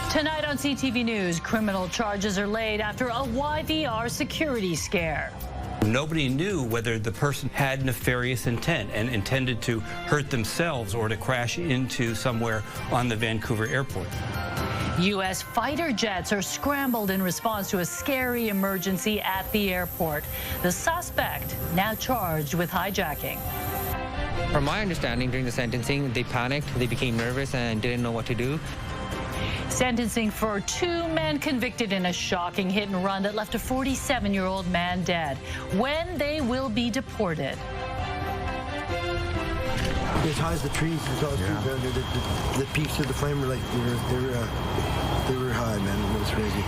Tonight on CTV News, criminal charges are laid after a YVR security scare. Nobody knew whether the person had nefarious intent and intended to hurt themselves or to crash into somewhere on the Vancouver airport. U.S. fighter jets are scrambled in response to a scary emergency at the airport. The suspect now charged with hijacking. From my understanding, during the sentencing, they panicked, they became nervous and didn't know what to do. Sentencing for two men convicted in a shocking hit and run that left a 47-year-old man dead. When they will be deported. As high as the trees, the peaks of the flame were like they were high, man. It was crazy.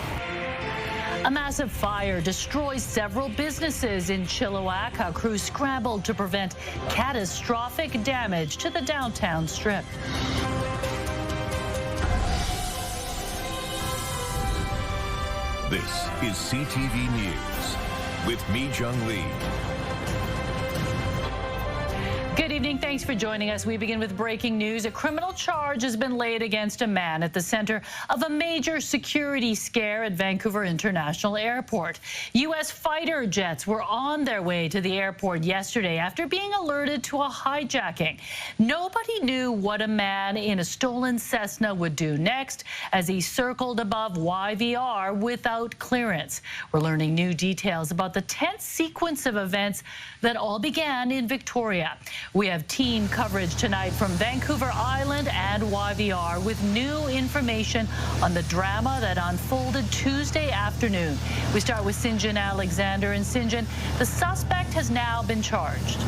A massive fire destroys several businesses in Chilliwack. How crews scrambled to prevent catastrophic damage to the downtown strip. This is CTV News with me, Jung Lee. Good evening. Thanks for joining us. We begin with breaking news. A criminal charge has been laid against a man at the center of a major security scare at Vancouver International Airport. U.S. fighter jets were on their way to the airport yesterday after being alerted to a hijacking. Nobody knew what a man in a stolen Cessna would do next as he circled above YVR without clearance. We're learning new details about the tense sequence of events that all began in Victoria. We have team coverage tonight from Vancouver Island and YVR with new information on the drama that unfolded Tuesday afternoon. We start with Sinjin Alexander. And Sinjin, the suspect has now been charged.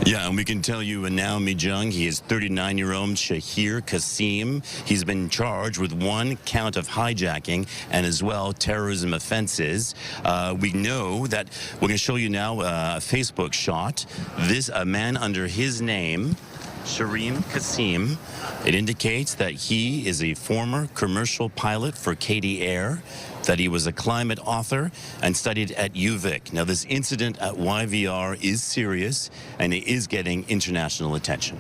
Yeah, and we can tell you now, Mijung, he is 39-year-old Shahir Kasim. He's been charged with one count of hijacking and as well terrorism offenses. We know that we're going to show you now a Facebook shot. A man under his name, Shahir Kasim. It indicates that he is a former commercial pilot for Katie Air, that he was a climate author and studied at UVic. Now, this incident at YVR is serious, and it is getting international attention.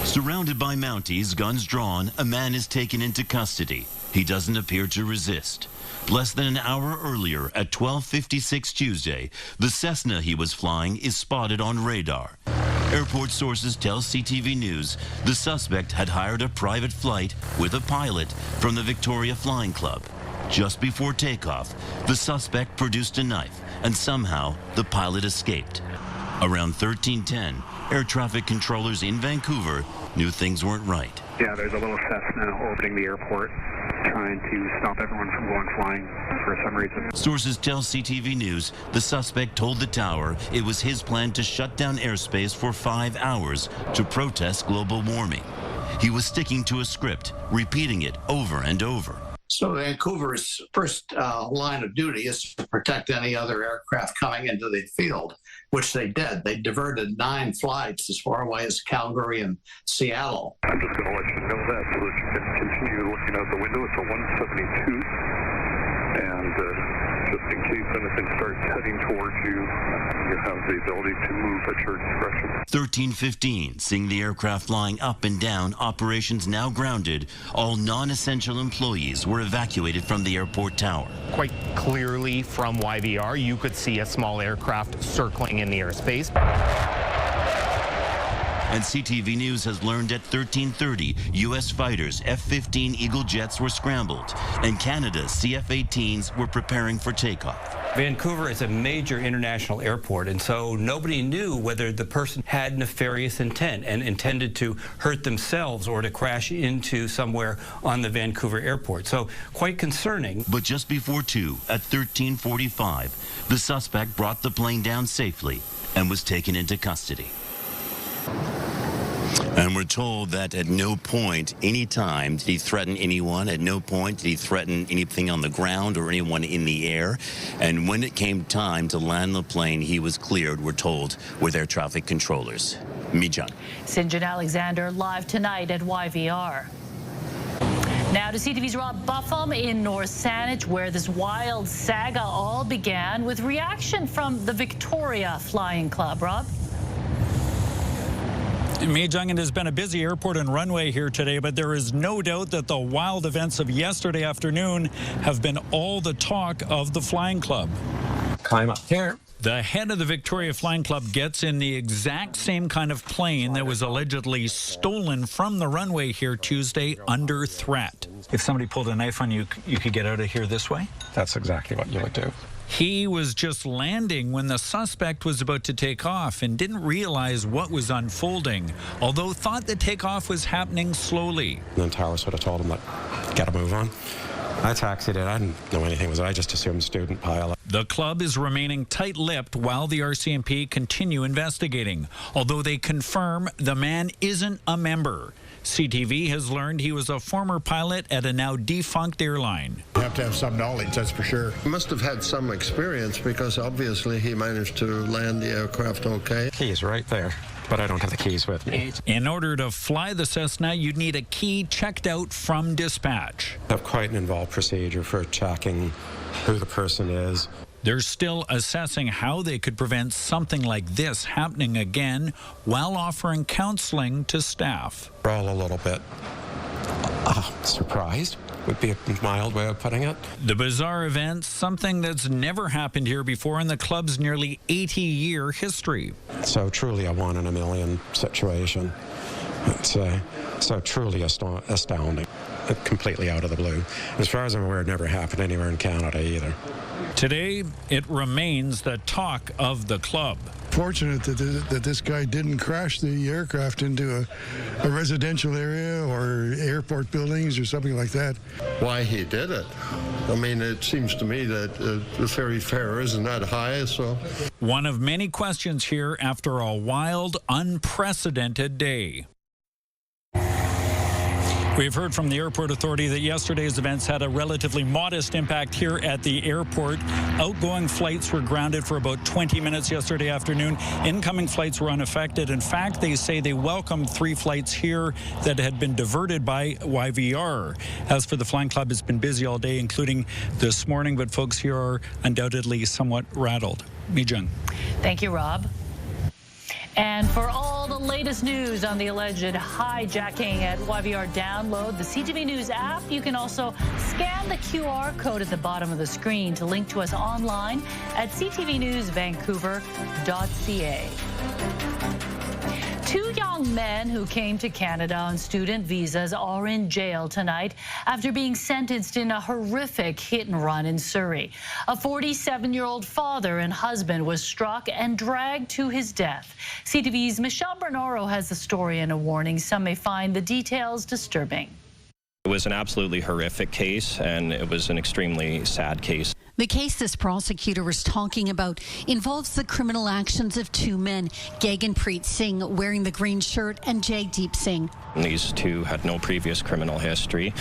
Surrounded by Mounties, guns drawn, a man is taken into custody. He doesn't appear to resist. Less than an hour earlier, at 12:56 Tuesday, the Cessna he was flying is spotted on radar. Airport sources tell CTV News the suspect had hired a private flight with a pilot from the Victoria Flying Club. Just before takeoff, the suspect produced a knife, and somehow the pilot escaped. Around 13:10, air traffic controllers in Vancouver knew things weren't right. Yeah, there's a little Cessna orbiting the airport, trying to stop everyone from going flying for some reason. Sources tell CTV News the suspect told the tower it was his plan to shut down airspace for 5 hours to protest global warming. He was sticking to a script, repeating it over and over. So Vancouver's first line of duty is to protect any other aircraft coming into the field, which they did. They diverted 9 flights as far away as Calgary and Seattle. I'm just going to let you know that so that you can continue looking out the window. It's a 172, and just in case anything starts heading towards you, you have the ability to move at your discretion. 13:15, seeing the aircraft flying up and down, operations now grounded. All non-essential employees were evacuated from the airport tower. Quite clearly from YVR, you could see a small aircraft circling in the airspace. And CTV News has learned at 13:30, U.S. fighters F-15 Eagle jets were scrambled, and Canada's CF-18s were preparing for takeoff. Vancouver is a major international airport, and so nobody knew whether the person had nefarious intent and intended to hurt themselves or to crash into somewhere on the Vancouver airport. So quite concerning. But just before 2, at 13:45, the suspect brought the plane down safely and was taken into custody. And we're told that at no point, any time, did he threaten anyone. At no point did he threaten anything on the ground or anyone in the air. And when it came time to land the plane, he was cleared, we're told, with air traffic controllers. Mijun. Sinjin Alexander live tonight at YVR. Now to CTV's Rob Buffum in North Saanich, where this wild saga all began with reaction from the Victoria Flying Club. Rob? Hijacking, it has been a busy airport and runway here today, but there is no doubt that the wild events of yesterday afternoon have been all the talk of the flying club. Climb up here. The head of the Victoria Flying Club gets in the exact same kind of plane that was allegedly stolen from the runway here Tuesday under threat. If somebody pulled a knife on you, you could get out of here this way? That's exactly what you would do. He was just landing when the suspect was about to take off and didn't realize what was unfolding, although thought the takeoff was happening slowly. And then Towers would have told him that, get a move on. I taxied it. I didn't know anything was. I just assumed student pilot. The club is remaining tight-lipped while the RCMP continue investigating, although they confirm the man isn't a member. CTV has learned he was a former pilot at a now defunct airline. You have to have some knowledge, that's for sure. He must have had some experience because obviously he managed to land the aircraft okay. Keys right there, but I don't have the keys with me. In order to fly the Cessna, you'd need a key checked out from dispatch. I have quite an involved procedure for checking who the person is. They're still assessing how they could prevent something like this happening again while offering counseling to staff. We're all a little bit surprised would be a mild way of putting it. The bizarre event, something that's never happened here before in the club's nearly 80-year history. So truly a one in a million situation. It's so truly astounding. Completely out of the blue. As far as I'm aware, it never happened anywhere in Canada either. Today, it remains the talk of the club. Fortunate that this guy didn't crash the aircraft into a residential area or airport buildings or something like that. Why he did it? I mean, it seems to me that the ferry fare isn't that high, so... One of many questions here after a wild, unprecedented day. We've heard from the airport authority that yesterday's events had a relatively modest impact here at the airport. Outgoing flights were grounded for about 20 minutes yesterday afternoon. Incoming flights were unaffected. In fact, they say they welcomed 3 flights here that had been diverted by YVR. As for the flying club, it's been busy all day, including this morning, but folks here are undoubtedly somewhat rattled. Hijacking. Thank you, Rob. And for all the latest news on the alleged hijacking at YVR, download the CTV News app. You can also scan the QR code at the bottom of the screen to link to us online at ctvnewsvancouver.ca. 2 young men who came to Canada on student visas are in jail tonight after being sentenced in a horrific hit-and-run in Surrey. A 47-year-old father and husband was struck and dragged to his death. CTV's Michelle Bernoro has the story and a warning. Some may find the details disturbing. It was an absolutely horrific case, and it was an extremely sad case. The case this prosecutor was talking about involves the criminal actions of 2 men, Gaganpreet Singh wearing the green shirt and Jagdeep Singh. These 2 had no previous criminal history.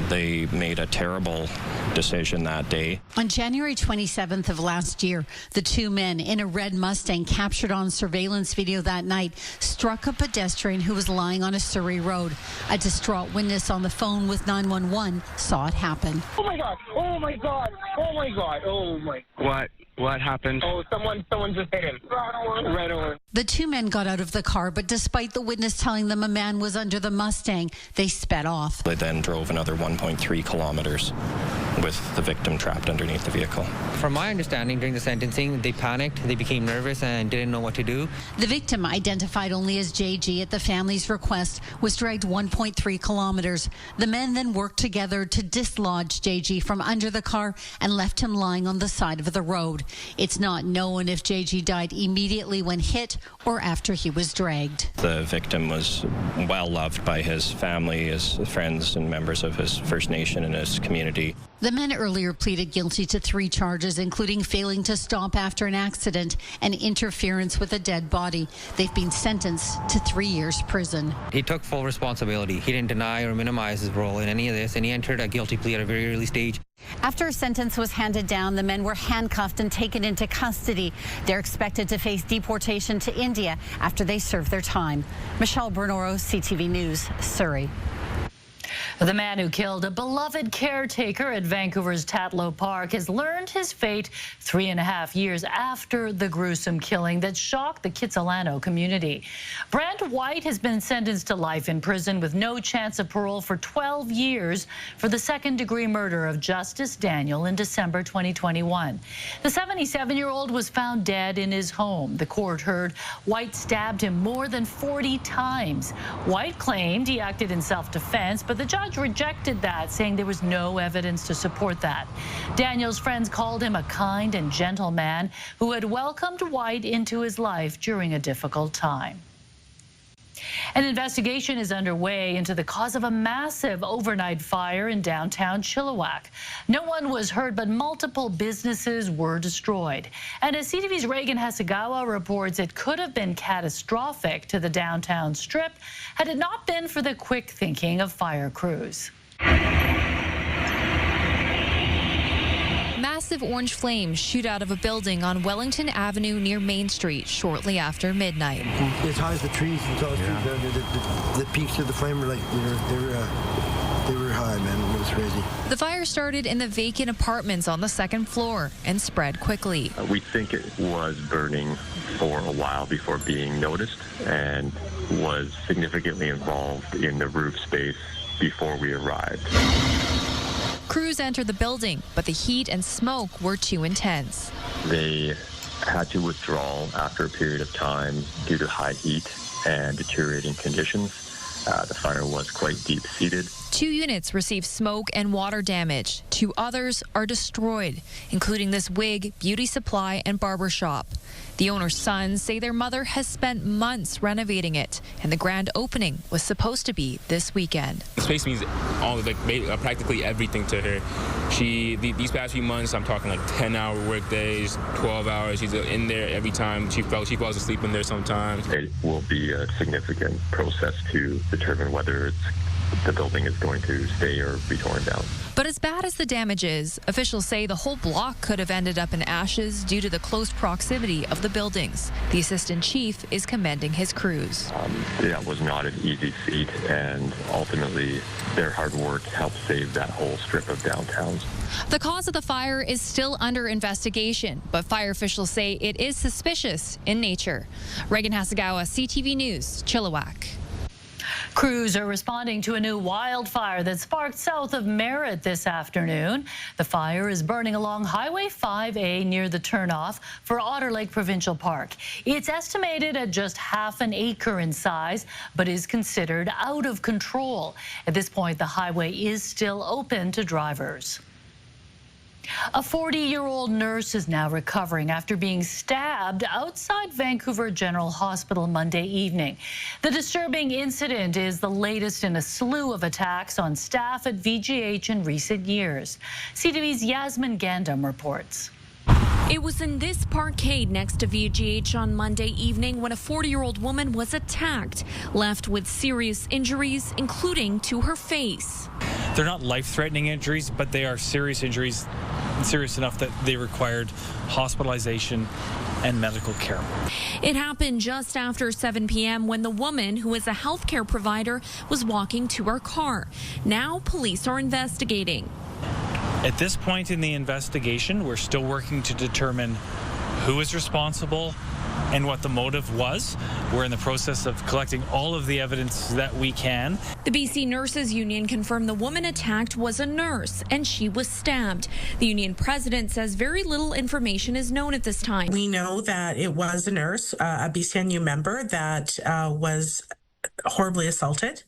They made a terrible decision that day. On January 27th of last year, the 2 men in a red Mustang captured on surveillance video that night struck a pedestrian who was lying on a Surrey road. A distraught witness on the phone with 911 saw it happen. Oh my God! Oh my God! Oh my God! Oh my! What happened? Oh, someone just hit him. Right over. The 2 men got out of the car, but despite the witness telling them a man was under the Mustang, they sped off. They then drove another 1.3 kilometers with the victim trapped underneath the vehicle. From my understanding, during the sentencing, they panicked, they became nervous and didn't know what to do. The victim, identified only as JG at the family's request, was dragged 1.3 kilometers. The men then worked together to dislodge JG from under the car and left him lying on the side of the road. It's not known if JG died immediately when hit or after he was dragged. The victim was well loved by his family, his friends, and members of his First Nation and his community. The men earlier pleaded guilty to 3 charges, including failing to stop after an accident and interference with a dead body. They've been sentenced to 3 years prison. He took full responsibility. He didn't deny or minimize his role in any of this, and he entered a guilty plea at a very early stage. After a sentence was handed down, the men were handcuffed and taken into custody. They're expected to face deportation to India after they serve their time. Michelle Bernoro, CTV News, Surrey. The man who killed a beloved caretaker at Vancouver's Tatlow Park has learned his fate 3.5 years after the gruesome killing that shocked the Kitsilano community. Brent White has been sentenced to life in prison with no chance of parole for 12 years for the second-degree murder of Justice Daniel in December 2021. The 77-year-old was found dead in his home. The court heard White stabbed him more than 40 times. White claimed he acted in self-defense, but the judge rejected that, saying there was no evidence to support that. Daniel's friends called him a kind and gentle man who had welcomed White into his life during a difficult time. An investigation is underway into the cause of a massive overnight fire in downtown Chilliwack. No one was hurt, but multiple businesses were destroyed. And as CTV's Reagan Hasegawa reports, it could have been catastrophic to the downtown strip had it not been for the quick thinking of fire crews. Massive orange flames shoot out of a building on Wellington Avenue near Main Street shortly after midnight. As high as the trees, and the peaks of the flame were like, they were high, man. It was crazy. The fire started in the vacant apartments on the second floor and spread quickly. We think it was burning for a while before being noticed and was significantly involved in the roof space before we arrived. Crews entered the building, but the heat and smoke were too intense. They had to withdraw after a period of time due to high heat and deteriorating conditions. The fire was quite deep-seated. 2 units received smoke and water damage. 2 others are destroyed, including this wig, beauty supply, and barber shop. The owner's sons say their mother has spent months renovating it, and the grand opening was supposed to be this weekend. The space means practically everything to her. These past few months, I'm talking like 10-hour work days, 12 hours. She's in there every time. She falls asleep in there sometimes. It will be a significant process to determine whether the building is going to stay or be torn down. But as bad as the damage is, officials say the whole block could have ended up in ashes due to the close proximity of the buildings. The assistant chief is commending his crews. That was not an easy feat, and ultimately their hard work helped save that whole strip of downtown. The cause of the fire is still under investigation, but fire officials say it is suspicious in nature. Reagan Hasegawa, CTV News, Chilliwack. Crews are responding to a new wildfire that sparked south of Merritt this afternoon. The fire is burning along Highway 5A near the turnoff for Otter Lake Provincial Park. It's estimated at just half an acre in size, but is considered out of control. At this point, the highway is still open to drivers. A 40-year-old nurse is now recovering after being stabbed outside Vancouver General Hospital Monday evening. The disturbing incident is the latest in a slew of attacks on staff at VGH in recent years. CTV's Yasmin Gandam reports. It was in this parkade next to VGH on Monday evening when a 40-year-old woman was attacked, left with serious injuries, including to her face. They're not life-threatening injuries, but they are serious injuries, serious enough that they required hospitalization and medical care. It happened just after 7 p.m. when the woman, who is a healthcare provider, was walking to her car. Now police are investigating. At this point in the investigation, we're still working to determine who is responsible and what the motive was. We're in the process of collecting all of the evidence that we can. The BC Nurses Union confirmed the woman attacked was a nurse and she was stabbed. The union president says very little information is known at this time. We know that it was a nurse, a BCNU member that was horribly assaulted.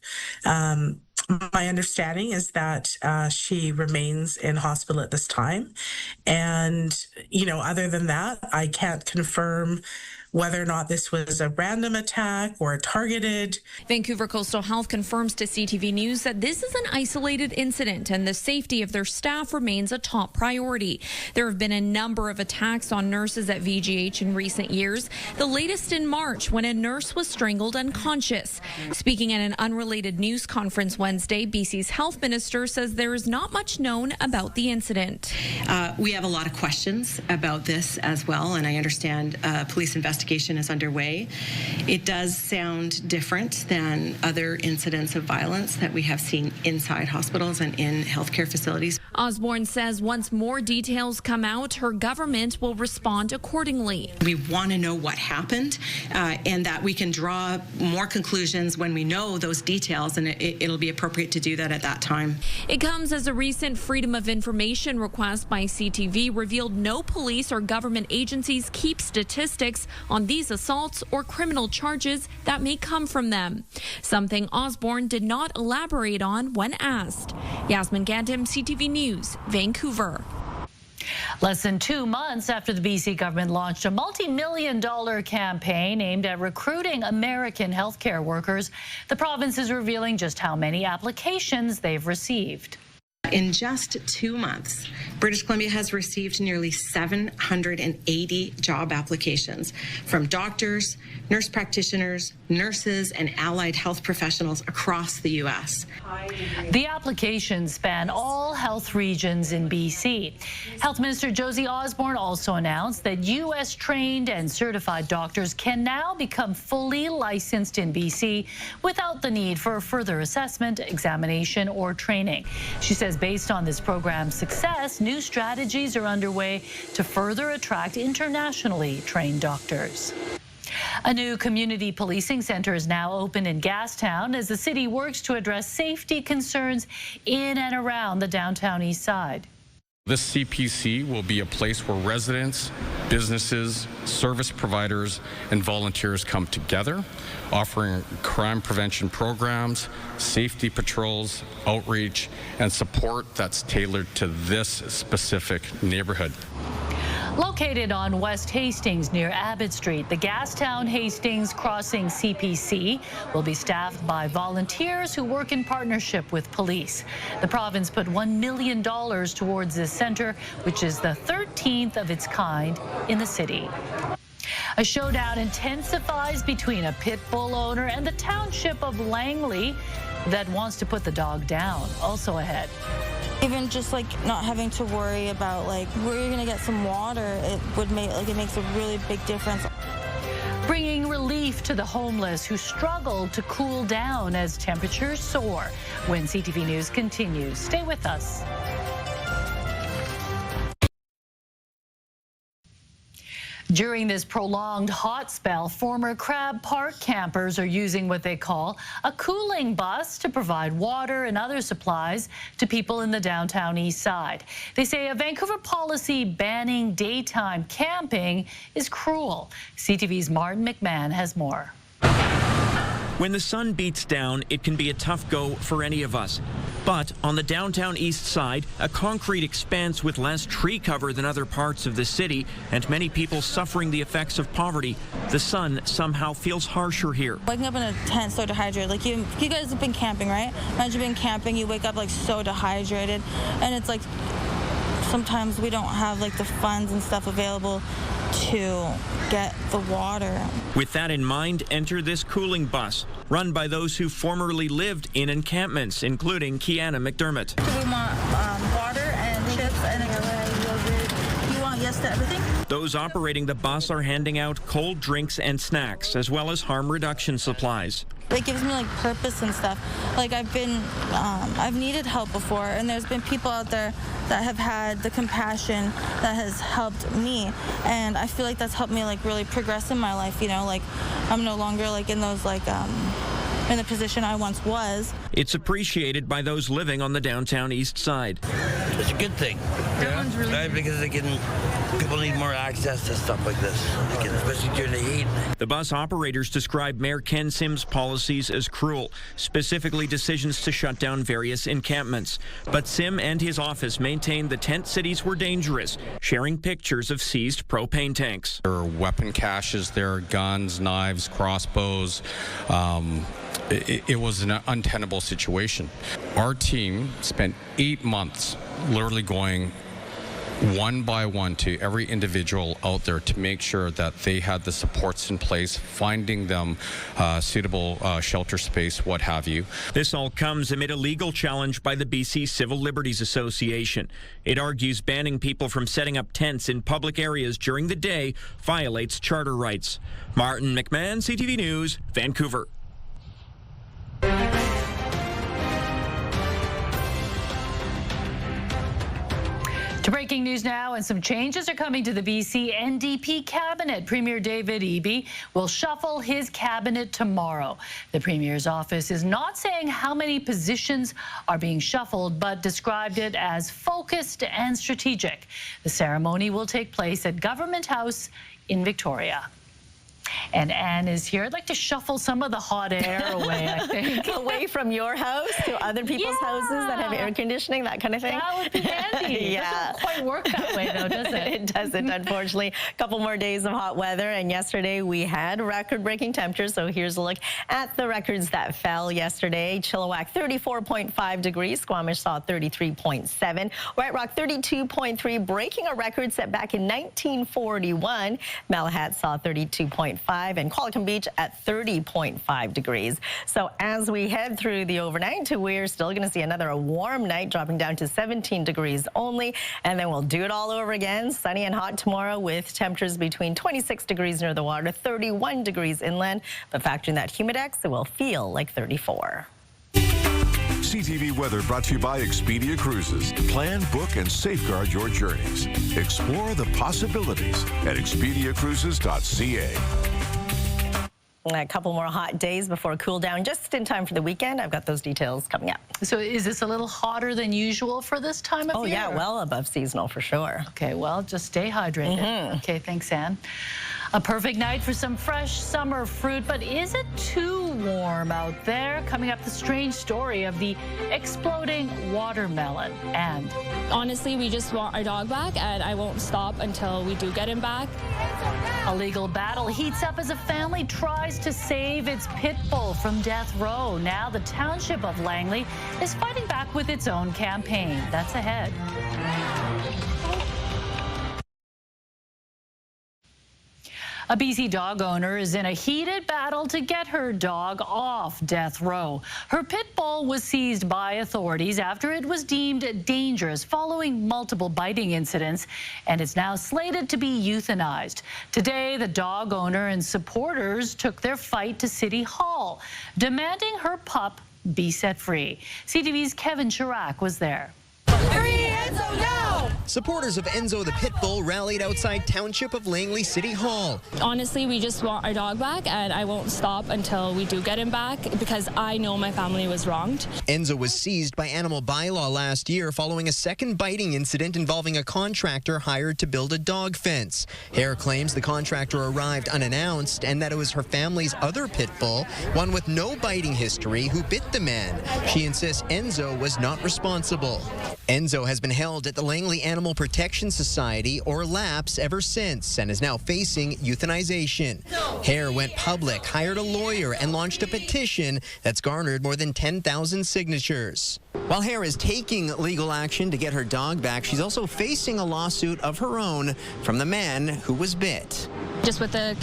My understanding is that she remains in hospital at this time. And, other than that, I can't confirm whether or not this was a random attack or a targeted. Vancouver Coastal Health confirms to CTV News that this is an isolated incident and the safety of their staff remains a top priority. There have been a number of attacks on nurses at VGH in recent years, the latest in March when a nurse was strangled unconscious. Speaking at an unrelated news conference Wednesday, BC's health minister says there is not much known about the incident. We have a lot of questions about this as well, and I understand police investigators investigation is underway. It does sound different than other incidents of violence that we have seen inside hospitals and in healthcare facilities. Osborne says once more details come out, her government will respond accordingly. We want to know what happened and that we can draw more conclusions when we know those details, and it'll be appropriate to do that at that time. It comes as a recent Freedom of Information request by CTV revealed no police or government agencies keep statistics on these assaults or criminal charges that may come from them, something Osborne did not elaborate on when asked. Yasmin Gandim, CTV News, Vancouver. Less than 2 months after the BC government launched a multi-million-dollar campaign aimed at recruiting American healthcare workers, the province is revealing just how many applications they've received. In just 2 months, British Columbia has received nearly 780 job applications from doctors, nurse practitioners, nurses, and allied health professionals across the U.S. The applications span all health regions in BC. Health Minister Josie Osborne also announced that U.S.-trained and certified doctors can now become fully licensed in BC without the need for further assessment, examination, or training. She says based on this program's success, new strategies are underway to further attract internationally trained doctors. A new community policing center is now open in Gastown as the city works to address safety concerns in and around the downtown east side. This CPC will be a place where residents, businesses, service providers, and volunteers come together, offering crime prevention programs, safety patrols, outreach, and support that's tailored to this specific neighborhood. Located on West Hastings near Abbott Street, the Gastown Hastings Crossing CPC will be staffed by volunteers who work in partnership with police. The province put $1 million towards this center, which is the 13th of its kind in the city. A showdown intensifies between a pit bull owner and the township of Langley that wants to put the dog down. Also ahead. Even just like not having to worry about like where you're gonna get some water, it makes a really big difference. Bringing relief to the homeless who struggle to cool down as temperatures soar. When CTV News continues, stay with us. During this prolonged hot spell, former Crab Park campers are using what they call a cooling bus to provide water and other supplies to people in the downtown east side. They say a Vancouver policy banning daytime camping is cruel. CTV's Martin McMahon has more. When the sun beats down, it can be a tough go for any of us. But on the downtown east side, a concrete expanse with less tree cover than other parts of the city, and many people suffering the effects of poverty, the sun somehow feels harsher here. Waking up in a tent so dehydrated, like you guys have been camping, right? Imagine being camping, you wake up like so dehydrated, and it's like sometimes we don't have like the funds and stuff available to get the water. With that in mind, enter this cooling bus, run by those who formerly lived in encampments, including Kiana McDermott. We want water and chips and yogurt. You want yes to everything? Those operating the bus are handing out cold drinks and snacks, as well as harm reduction supplies. It gives me like purpose and stuff. Like I've needed help before, and there's been people out there that have had the compassion that has helped me, and I feel like that's helped me like really progress in my life. You know, like I'm no longer like in those like in the position I once was. It's appreciated by those living on the downtown east side. It's a good thing. That one's really right, because people need more access to stuff like this, especially during the heat. The bus operators describe Mayor Ken Sims' policies as cruel, specifically decisions to shut down various encampments. But Sim and his office maintained the tent cities were dangerous, sharing pictures of seized propane tanks. There are weapon caches there, guns, knives, crossbows. It was an untenable situation. Our team spent 8 months literally going one by one to every individual out there to make sure that they had the supports in place, finding them suitable shelter space, what have you. This all comes amid a legal challenge by the BC Civil Liberties Association. It argues banning people from setting up tents in public areas during the day violates charter rights. Martin McMahon, CTV News, Vancouver. To breaking news now, and some changes are coming to the BC NDP cabinet. Premier David Eby will shuffle his cabinet tomorrow. The Premier's office is not saying how many positions are being shuffled, but described it as focused and strategic. The ceremony will take place at Government House in Victoria. And Anne is here. I'd like to shuffle some of the hot air away, I think. Away from your house to other people's houses that have air conditioning, that kind of thing? That would be handy. Yeah. It doesn't quite work that way, though, does it? It doesn't, unfortunately. A couple more days of hot weather, and yesterday we had record-breaking temperatures, so here's a look at the records that fell yesterday. Chilliwack, 34.5 degrees. Squamish saw 33.7. White Rock, 32.3, breaking a record set back in 1941. Malahat saw 32.5. And Qualicum Beach at 30.5 degrees. So as we head through the overnight, we're still going to see another warm night, dropping down to 17 degrees only. And then we'll do it all over again. Sunny and hot tomorrow with temperatures between 26 degrees near the water, 31 degrees inland. But factoring that humidex, it will feel like 34. CTV Weather brought to you by Expedia Cruises. Plan, book, and safeguard your journeys. Explore the possibilities at expediacruises.ca. A couple more hot days before a cool down, just in time for the weekend. I've got those details coming up. So is this a little hotter than usual for this time of year? Oh, yeah, well above seasonal for sure. Okay, well, just stay hydrated. Okay, thanks, Anne. A perfect night for some fresh summer fruit, but is it too warm out there? Coming up, the strange story of the exploding watermelon. And honestly, we just want our dog back, and I won't stop until we do get him back. A legal battle heats up as a family tries to save its pit bull from death row. Now the township of Langley is fighting back with its own campaign. That's ahead. A BC dog owner is in a heated battle to get her dog off death row. Her pit bull was seized by authorities after it was deemed dangerous following multiple biting incidents, and it's now slated to be euthanized. Today, the dog owner and supporters took their fight to City Hall, demanding her pup be set free. CTV's Kevin Chilliwack was there. Free Enzo now! Supporters of Enzo the Pit Bull rallied outside Township of Langley City Hall. Honestly, we just want our dog back, and I won't stop until we do get him back because I know my family was wronged. Enzo was seized by animal bylaw last year following a second biting incident involving a contractor hired to build a dog fence. Hare claims the contractor arrived unannounced and that it was her family's other pit bull, one with no biting history, who bit the man. She insists Enzo was not responsible. Enzo has been held at the Langley Animal Protection Society, or LAPS, ever since and is now facing euthanization. Hare went public, hired a lawyer, and launched a petition that's garnered more than 10,000 signatures. While Hare is taking legal action to get her dog back, she's also facing a lawsuit of her own from the man who was bit. Just with the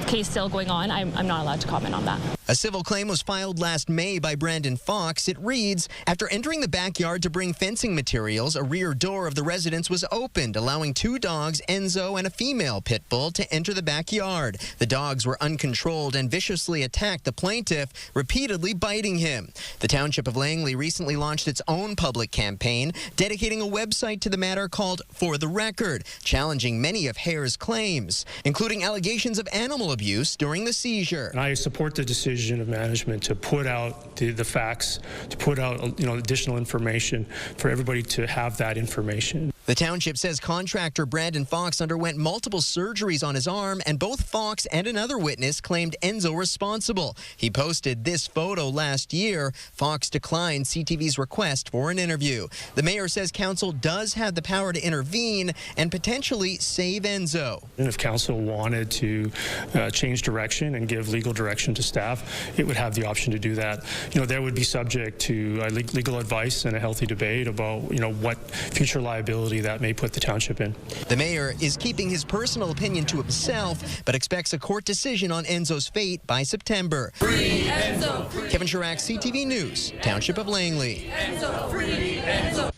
case still going on, I'm not allowed to comment on that. A civil claim was filed last May by Brandon Fox. It reads, after entering the backyard to bring fencing materials, a rear door of the residence was opened, allowing two dogs, Enzo and a female pit bull, to enter the backyard. The dogs were uncontrolled and viciously attacked the plaintiff, repeatedly biting him. The Township of Langley recently launched its own public campaign, dedicating a website to the matter called For the Record, challenging many of Hare's claims, including allegations of animal abuse during the seizure. And I support the decision of management to put out the facts, to put out additional information for everybody to have that information. The township says contractor Brandon Fox underwent multiple surgeries on his arm, and both Fox and another witness claimed Enzo responsible. He posted this photo last year. Fox declined CTV's request for an interview. The mayor says council does have the power to intervene and potentially save Enzo. And if council wanted to change direction and give legal direction to staff, it would have the option to do that. That would be subject to legal advice and a healthy debate about what future liability liability that may put the township in. The mayor is keeping his personal opinion to himself, but expects a court decision on Enzo's fate by September. Free Enzo! Free Kevin Chirac, CTV News, Township of Langley. Enzo! Free Enzo!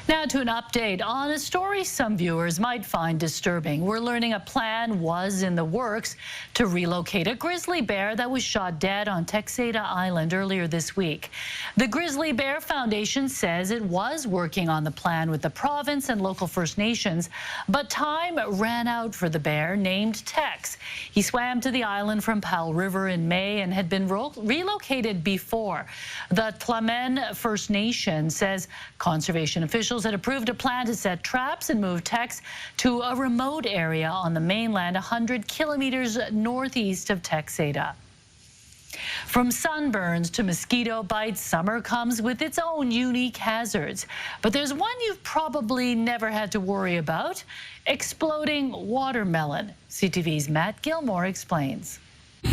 Now to an update on a story some viewers might find disturbing. We're learning a plan was in the works to relocate a grizzly bear that was shot dead on Texada Island earlier this week. The Grizzly Bear Foundation says it was working on the plan with the province and local First Nations, but time ran out for the bear named Tex. He swam to the island from Powell River in May and had been relocated before. The Tlamen First Nation says conservation officials had approved a plan to set traps and move Tex to a remote area on the mainland 100 kilometers northeast of Texada. From sunburns to mosquito bites, summer comes with its own unique hazards. But there's one you've probably never had to worry about: exploding watermelon. CTV's Matt Gilmore explains.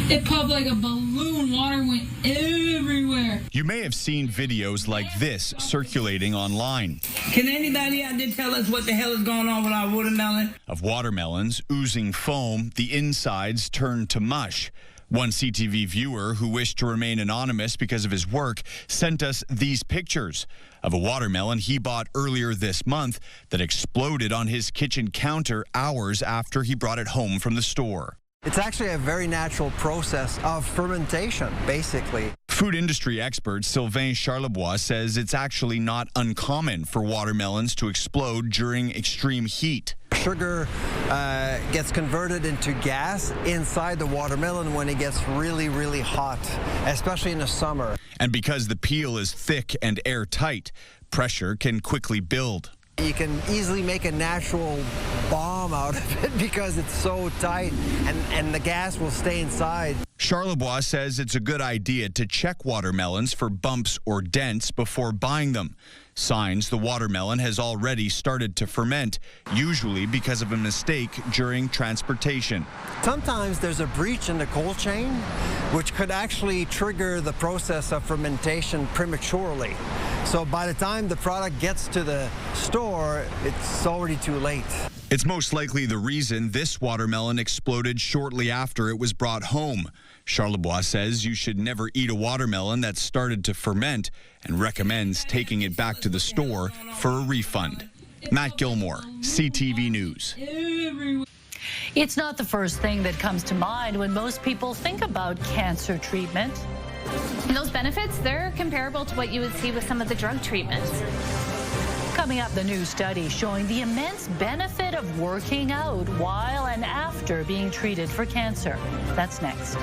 It popped like a balloon. Water went everywhere. You may have seen videos like this circulating online. Can anybody out there tell us what the hell is going on with our watermelon? Of watermelons oozing foam, the insides turned to mush. One CTV viewer who wished to remain anonymous because of his work sent us these pictures of a watermelon he bought earlier this month that exploded on his kitchen counter hours after he brought it home from the store. It's actually a very natural process of fermentation, basically. Food industry expert Sylvain Charlebois says it's actually not uncommon for watermelons to explode during extreme heat. Sugar gets converted into gas inside the watermelon when it gets really, really hot, especially in the summer. And because the peel is thick and airtight, pressure can quickly build. You can easily make a natural bomb out of it because it's so tight and the gas will stay inside. Charlebois says it's a good idea to check watermelons for bumps or dents before buying them. Signs the watermelon has already started to ferment, usually because of a mistake during transportation. Sometimes there's a breach in the cold chain, which could actually trigger the process of fermentation prematurely. So by the time the product gets to the store, it's already too late. It's most likely the reason this watermelon exploded shortly after it was brought home. Charlebois says you should never eat a watermelon that's started to ferment and recommends taking it back to the store for a refund. Matt Gilmore, CTV News. It's not the first thing that comes to mind when most people think about cancer treatment. And those benefits, they're comparable to what you would see with some of the drug treatments. Coming up, the new study showing the immense benefit of working out while and after being treated for cancer. That's next.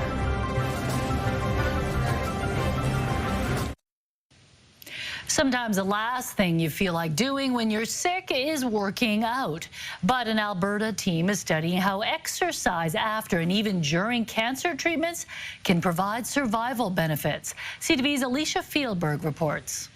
Sometimes the last thing you feel like doing when you're sick is working out. But an Alberta team is studying how exercise after and even during cancer treatments can provide survival benefits. CTV's Alicia Fieldberg reports.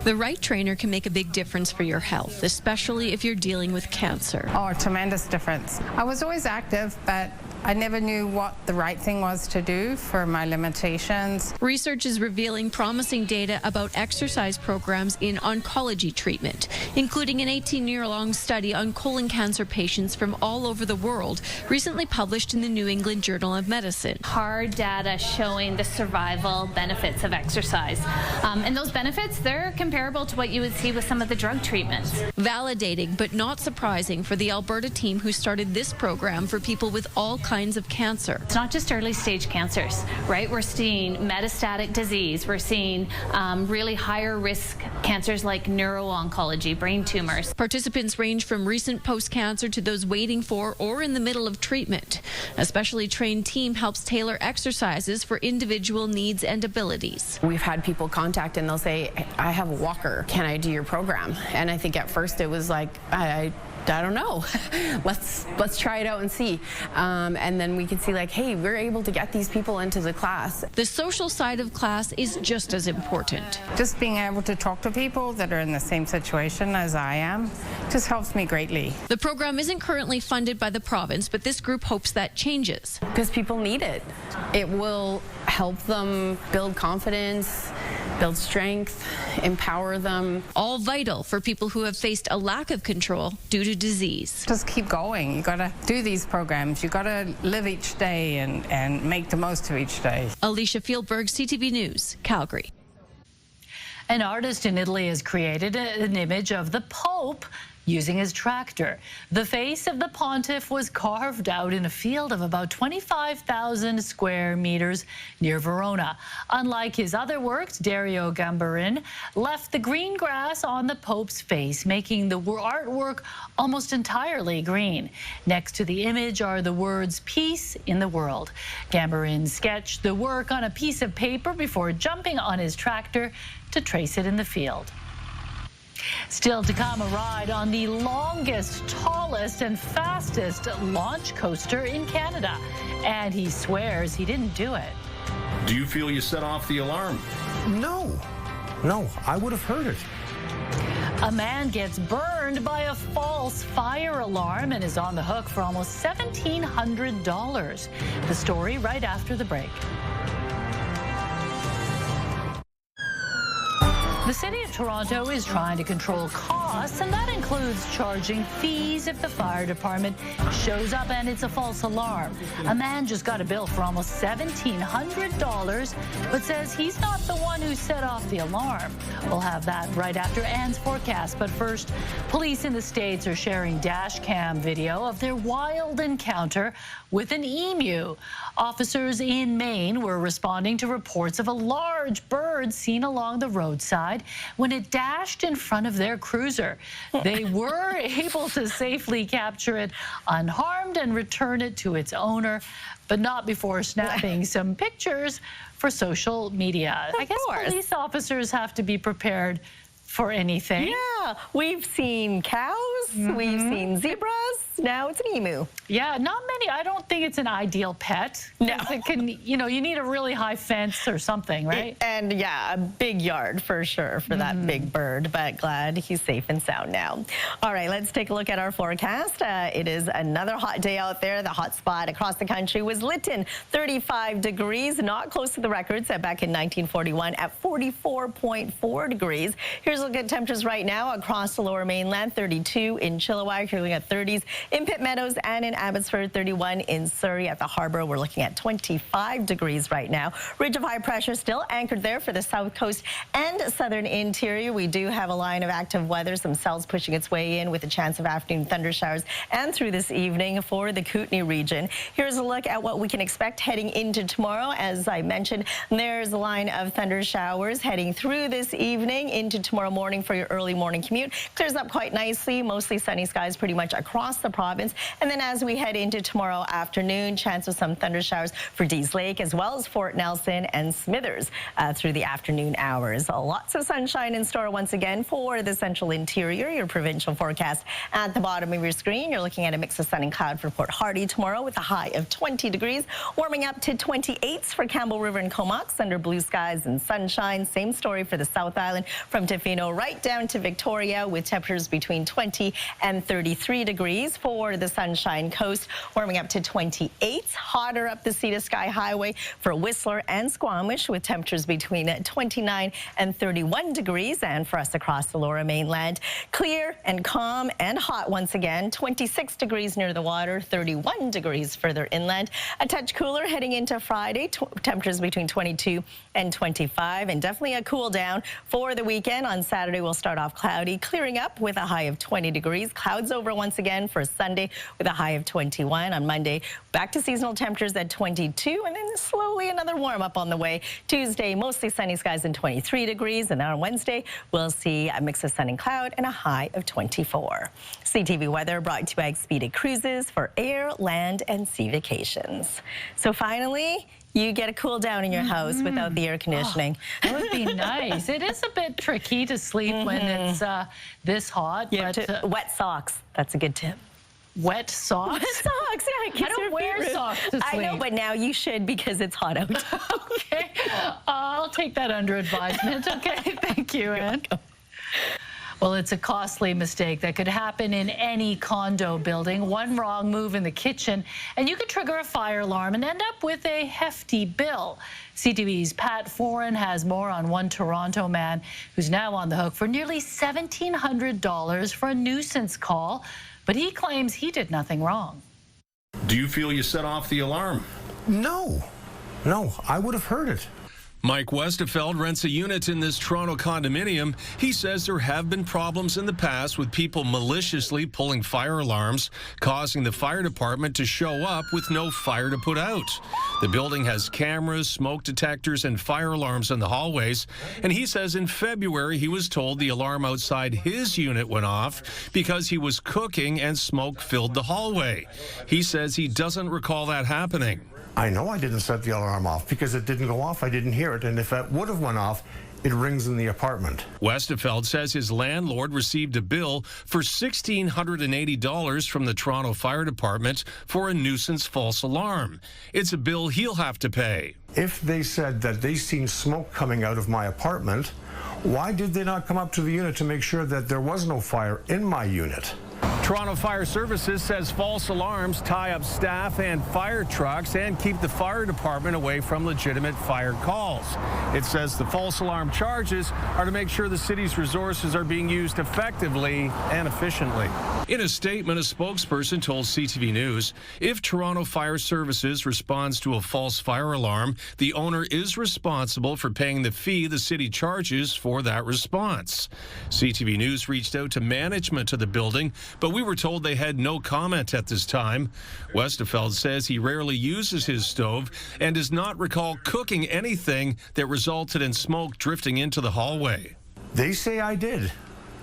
The right trainer can make a big difference for your health, especially if you're dealing with cancer. Oh, a tremendous difference. I was always active, but I never knew what the right thing was to do for my limitations. Research is revealing promising data about exercise programs in oncology treatment, including an 18-year-long study on colon cancer patients from all over the world, recently published in the New England Journal of Medicine. Hard data showing the survival benefits of exercise. And those benefits, they're comparable to what you would see with some of the drug treatments. Validating, but not surprising for the Alberta team who started this program for people with all kinds of cancer. It's not just early stage cancers, right? We're seeing metastatic disease. We're seeing really higher risk cancers like neuro-oncology, brain tumors. Participants range from recent post-cancer to those waiting for or in the middle of treatment. A specially trained team helps tailor exercises for individual needs and abilities. We've had people contact and they'll say, I have a walker. Can I do your program? And I think at first it was like, I don't know. Let's try it out and see. And then we can see like, hey, we're able to get these people into the class. The social side of class is just as important. Just being able to talk to people that are in the same situation as I am just helps me greatly. The program isn't currently funded by the province, but this group hopes that changes. Because people need it. It will help them build confidence, build strength, empower them. All vital for people who have faced a lack of control due to disease. Just keep going. You got to do these programs. You got to live each day and make the most of each day. Alicia Fieldberg, CTV News, Calgary. An artist in Italy has created an image of the Pope using his tractor. The face of the pontiff was carved out in a field of about 25,000 square meters near Verona. Unlike his other works, Dario Gambarin left the green grass on the Pope's face, making the artwork almost entirely green. Next to the image are the words, "Peace in the World." Gambarin sketched the work on a piece of paper before jumping on his tractor to trace it in the field. Still to come, a ride on the longest, tallest, and fastest launch coaster in Canada. And he swears he didn't do it. Do you feel you set off the alarm? No, I would have heard it. A man gets burned by a false fire alarm and is on the hook for almost $1,700. The story right after the break. The City of Toronto is trying to control costs, and that includes charging fees if the fire department shows up and it's a false alarm. A man just got a bill for almost $1,700, but says he's not the one who set off the alarm. We'll have that right after Anne's forecast. But first, police in the States are sharing dash cam video of their wild encounter with an emu. Officers in Maine were responding to reports of a large bird seen along the roadside when it dashed in front of their cruiser. They were able to safely capture it unharmed and return it to its owner, but not before snapping some pictures for social media. I guess police officers have to be prepared for anything. Yeah, we've seen cows, we've seen zebras, now it's an emu. Yeah, not many. I don't think it's an ideal pet. No. It can, you know, you need a really high fence or something, right? And yeah, a big yard for sure for that big bird, but glad he's safe and sound now. All right, let's take a look at our forecast. It is another hot day out there. The hot spot across the country was Lytton, 35 degrees, not close to the record set back in 1941 at 44.4 degrees. Here's a look at temperatures right now across the lower mainland, 32 in Chilliwack, you're looking at 30s in Pitt Meadows and in Abbotsford, 31 in Surrey. At the Harbour, we're looking at 25 degrees right now. Ridge of high pressure still anchored there for the south coast and southern interior. We do have a line of active weather, some cells pushing its way in with a chance of afternoon thunder showers and through this evening for the Kootenay region. Here's a look at what we can expect heading into tomorrow. As I mentioned, there's a line of thunder showers heading through this evening into tomorrow morning for your early morning commute. Clears up quite nicely, mostly sunny skies pretty much across the province. And then as we head into tomorrow afternoon, chance of some thunder showers for Dease Lake as well as Fort Nelson and Smithers through the afternoon hours. Lots of sunshine in store once again for the central interior. Your provincial forecast at the bottom of your screen. You're looking at a mix of sun and cloud for Port Hardy tomorrow with a high of 20 degrees, warming up to 28s for Campbell River and Comox under blue skies and sunshine. Same story for the South Island from Tofino right down to Victoria with temperatures between 20 and 33 degrees for the Sunshine Coast, warming up to 28. Hotter up the Sea to Sky Highway for Whistler and Squamish with temperatures between 29 and 31 degrees. And for us across the lower mainland, clear and calm and hot once again. 26 degrees near the water, 31 degrees further inland. A touch cooler heading into Friday, temperatures between 22 and 25, and definitely a cool down for the weekend. On Saturday, we'll start off cloudy, clearing up with a high of 20 degrees. Clouds over once again for Sunday with a high of 21. On Monday, back to seasonal temperatures at 22, and then slowly another warm up on the way. Tuesday, mostly sunny skies and 23 degrees, and then on Wednesday, we'll see a mix of sun and cloud and a high of 24. CTV weather brought to you by Expedia Cruises for air, land, and sea vacations. So finally, you get a cool down in your house without the air conditioning. Oh, that would be nice. It is a bit tricky to sleep when it's this hot. Yeah, but wet socks. That's a good tip. Wet socks? Wet socks, yeah. I don't wear socks to sleep. I know, but now you should because it's hot out. Okay. I'll take that under advisement. Okay, thank you, Anne. Well, it's a costly mistake that could happen in any condo building. One wrong move in the kitchen, and you could trigger a fire alarm and end up with a hefty bill. CTV's Pat Foran has more on one Toronto man who's now on the hook for nearly $1,700 for a nuisance call, but he claims he did nothing wrong. Do you feel you set off the alarm? No, I would have heard it. Mike Westerfeld rents a unit in this Toronto condominium. He says there have been problems in the past with people maliciously pulling fire alarms, causing the fire department to show up with no fire to put out. The building has cameras, smoke detectors, and fire alarms in the hallways. And he says in February he was told the alarm outside his unit went off because he was cooking and smoke filled the hallway. He says he doesn't recall that happening. I know I didn't set the alarm off because it didn't go off. I didn't hear it. And if it would have went off, it rings in the apartment. Westerfeld says his landlord received a bill for $1,680 from the Toronto Fire Department for a nuisance false alarm. It's a bill he'll have to pay. If they said that they seen smoke coming out of my apartment, why did they not come up to the unit to make sure that there was no fire in my unit? Toronto Fire Services says false alarms tie up staff and fire trucks and keep the fire department away from legitimate fire calls. It says the false alarm charges are to make sure the city's resources are being used effectively and efficiently. In a statement, a spokesperson told CTV News, if Toronto Fire Services responds to a false fire alarm, the owner is responsible for paying the fee the city charges for that response. CTV News reached out to management of the building, but we were told they had no comment at this time. Westerfeld says he rarely uses his stove and does not recall cooking anything that resulted in smoke drifting into the hallway. They say I did.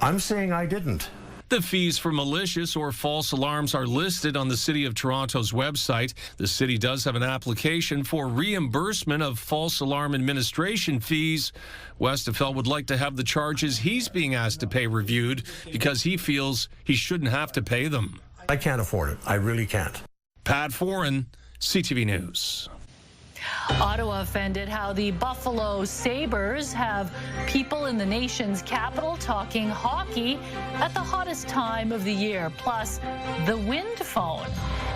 I'm saying I didn't. The fees for malicious or false alarms are listed on the City of Toronto's website. The city does have an application for reimbursement of false alarm administration fees. Westerfeld would like to have the charges he's being asked to pay reviewed because he feels he shouldn't have to pay them. I can't afford it. I really can't. Pat Foran, CTV News. Ottawa offended how the Buffalo Sabres have people in the nation's capital talking hockey at the hottest time of the year, plus the wind phone.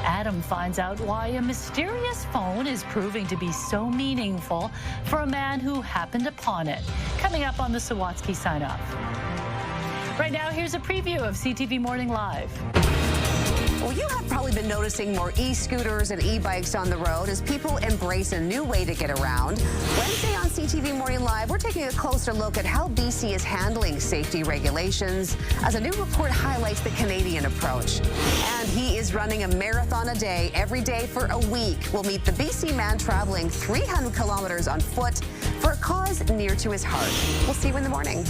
Adam finds out why a mysterious phone is proving to be so meaningful for a man who happened upon it. Coming up on the Sawatsky Sign-Off. Right now, here's a preview of CTV Morning Live. Well, you have probably been noticing more e-scooters and e-bikes on the road as people embrace a new way to get around. Wednesday on CTV Morning Live, we're taking a closer look at how BC is handling safety regulations as a new report highlights the Canadian approach. And he is running a marathon a day, every day for a week. We'll meet the BC man traveling 300 kilometers on foot for a cause near to his heart. We'll see you in the morning.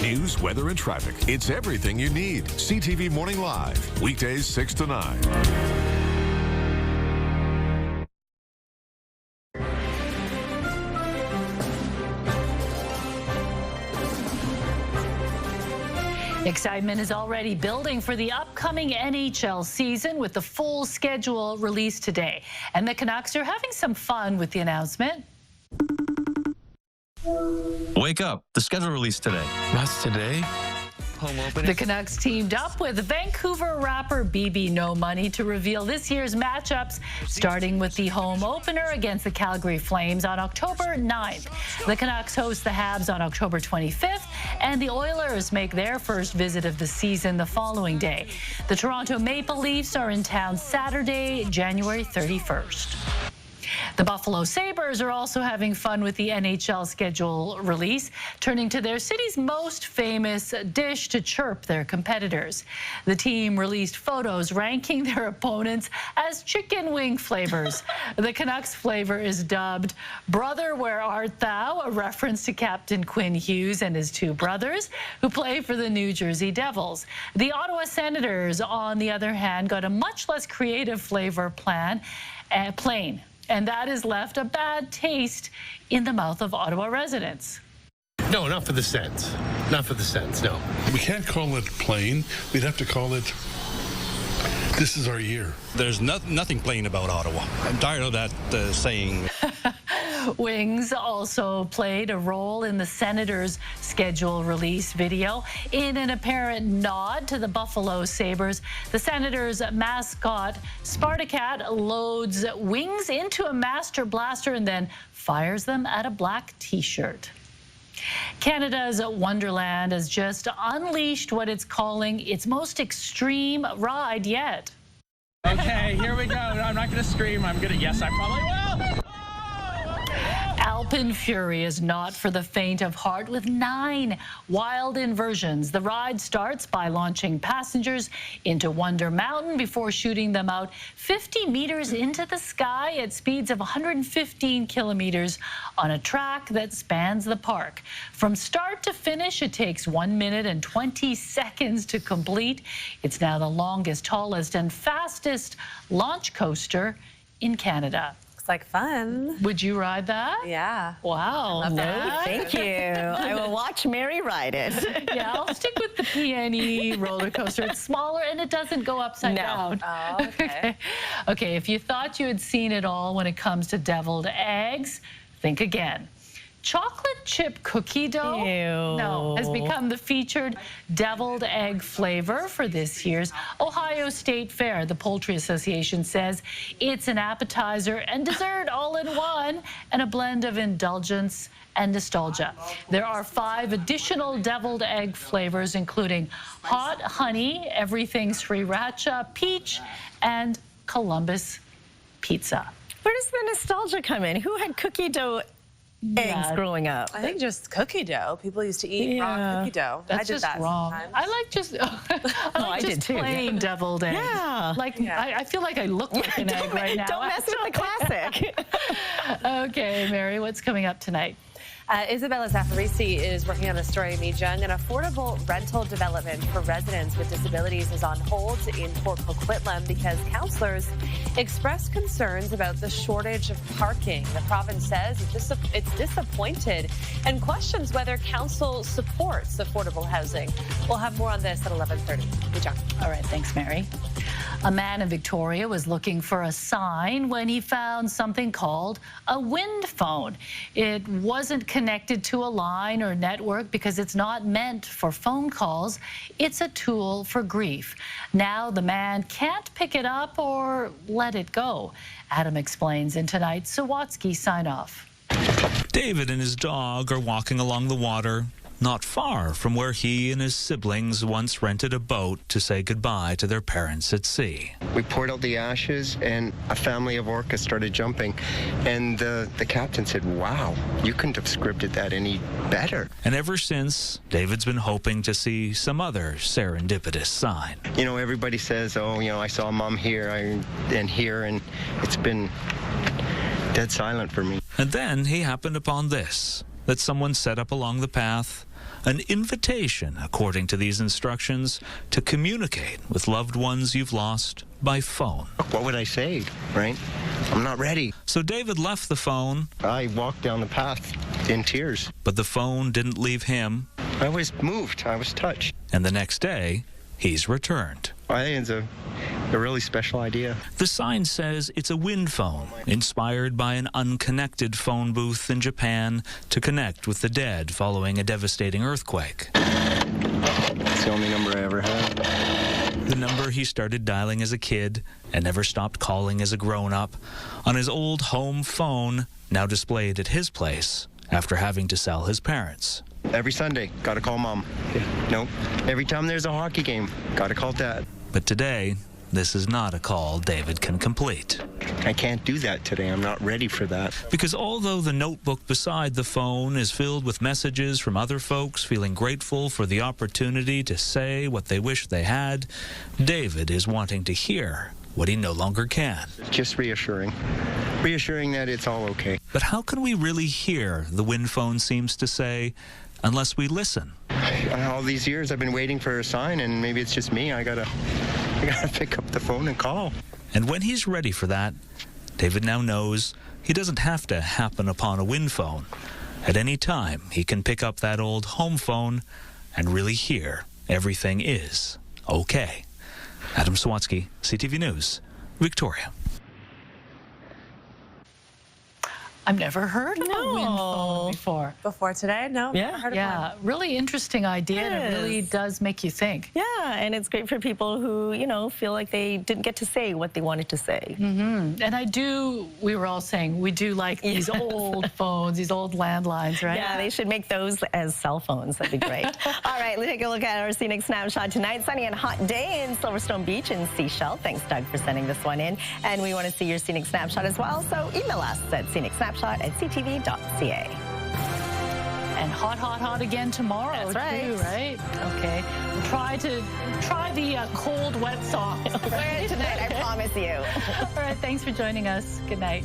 News, weather, and traffic. It's everything you need. CTV Morning Live, weekdays 6 to 9. Excitement is already building for the upcoming NHL season with the full schedule released today. And the Canucks are having some fun with the announcement. Wake up. The schedule released today. That's today? Home opening. The Canucks teamed up with Vancouver rapper BB No Money to reveal this year's matchups, starting with the home opener against the Calgary Flames on October 9th. The Canucks host the Habs on October 25th, and the Oilers make their first visit of the season the following day. The Toronto Maple Leafs are in town Saturday, January 31st. The Buffalo Sabres are also having fun with the NHL schedule release, turning to their city's most famous dish to chirp their competitors. The team released photos ranking their opponents as chicken wing flavors. The Canucks flavor is dubbed Brother, Where Art Thou?, a reference to Captain Quinn Hughes and his two brothers, who play for the New Jersey Devils. The Senators, on the other hand, got a much less creative flavor plain. And that has left a bad taste in the mouth of Ottawa residents. No, not for the Sens. Not for the Sens, no. We can't call it plain. We'd have to call it, this is our year. There's nothing plain about Ottawa. I'm tired of that saying. Wings also played a role in the Senators' schedule release video. In an apparent nod to the Buffalo Sabres, the Senators' mascot Spartacat loads wings into a Master Blaster and then fires them at a black T-shirt. Canada's Wonderland has just unleashed what it's calling its most extreme ride yet. Okay, here we go. No, I'm not going to scream. Yes, I probably will. Alpine Fury is not for the faint of heart with 9 wild inversions. The ride starts by launching passengers into Wonder Mountain before shooting them out 50 meters into the sky at speeds of 115 kilometers on a track that spans the park. From start to finish, it takes 1 minute and 20 seconds to complete. It's now the longest, tallest, and fastest launch coaster in Canada. Like fun. Would you ride that? Yeah. Wow. No, thank you. I will watch Mary ride it. Yeah, I'll stick with the PNE roller coaster. It's smaller and it doesn't go upside down. Oh, okay. Okay, if you thought you had seen it all when it comes to deviled eggs, think again. Chocolate chip cookie dough has become the featured deviled egg flavor for this year's Ohio State Fair. The Poultry Association says it's an appetizer and dessert all in one, and a blend of indulgence and nostalgia. There are 5 additional deviled egg flavors, including hot honey, everything sriracha, peach, and Columbus pizza. Where does the nostalgia come in? Who had cookie dough eggs growing up? I think just cookie dough. People used to eat raw cookie dough. That's I did just that wrong. sometimes. I like just, I did too. Plain deviled eggs. Yeah. I feel like I look like an egg right now. Don't mess with the classic. Okay, Mary, what's coming up tonight? Isabella Zaffarisi is working on a story, Mijung. An affordable rental development for residents with disabilities is on hold in Port Coquitlam because councillors expressed concerns about the shortage of parking. The province says it's disappointed and questions whether council supports affordable housing. We'll have more on this at 11:30. Mijung. All right, thanks, Mary. A man in Victoria was looking for a sign when he found something called a wind phone. It wasn't connected to a line or network because it's not meant for phone calls. It's a tool for grief. Now the man can't pick it up or let it go. Adam explains in tonight's Sawatsky sign-off. David and his dog are walking along the water, not far from where he and his siblings once rented a boat to say goodbye to their parents at sea. We poured out the ashes and a family of orcas started jumping, and the captain said, "Wow, you couldn't have scripted that any better." And ever since, David's been hoping to see some other serendipitous sign. You know, everybody says, "Oh, I saw Mom here and here," and it's been dead silent for me. And then he happened upon this that someone set up along the path. An invitation, according to these instructions, to communicate with loved ones you've lost by phone. What would I say, right? I'm not ready. So David left the phone. I walked down the path in tears. But the phone didn't leave him. I was moved. I was touched. And the next day, he's returned. I think it's a really special idea. The sign says it's a wind phone, inspired by an unconnected phone booth in Japan to connect with the dead following a devastating earthquake. It's the only number I ever had. The number he started dialing as a kid and never stopped calling as a grown-up on his old home phone, now displayed at his place after having to sell his parents. Every Sunday, gotta call Mom. Nope. Every time there's a hockey game, gotta call Dad. But today, this is not a call David can complete. I can't do that today. I'm not ready for that. Because although the notebook beside the phone is filled with messages from other folks feeling grateful for the opportunity to say what they wish they had, David is wanting to hear what he no longer can. Just reassuring. Reassuring that it's all okay. But how can we really hear, the wind phone seems to say, unless we listen? All these years I've been waiting for a sign, and maybe it's just me. I gotta pick up the phone and call. And when he's ready for that, David now knows he doesn't have to happen upon a wind phone. At any time, he can pick up that old home phone and really hear everything is okay. Adam Sawatsky, CTV News, Victoria. I've never heard of a wind phone before. Before today? No. Yeah. Never heard of Yeah, one. really interesting idea. And it really Yes. does make you think. Yeah, and it's great for people who, you know, feel like they didn't get to say what they wanted to say. And we were all saying, we do like these old phones, these old landlines, right? Yeah, they should make those as cell phones. That'd be great. All right, let's take a look at our scenic snapshot tonight. Sunny and hot day in Silverstone Beach and Seychelles. Thanks, Doug, for sending this one in. And we want to see your scenic snapshot as well, so email us at scenicsnapshot@ctv.ca. And hot again tomorrow. That's right. Too, right? Okay. Try the cold, wet socks. Wear it tonight, I promise you. All right, thanks for joining us. Good night.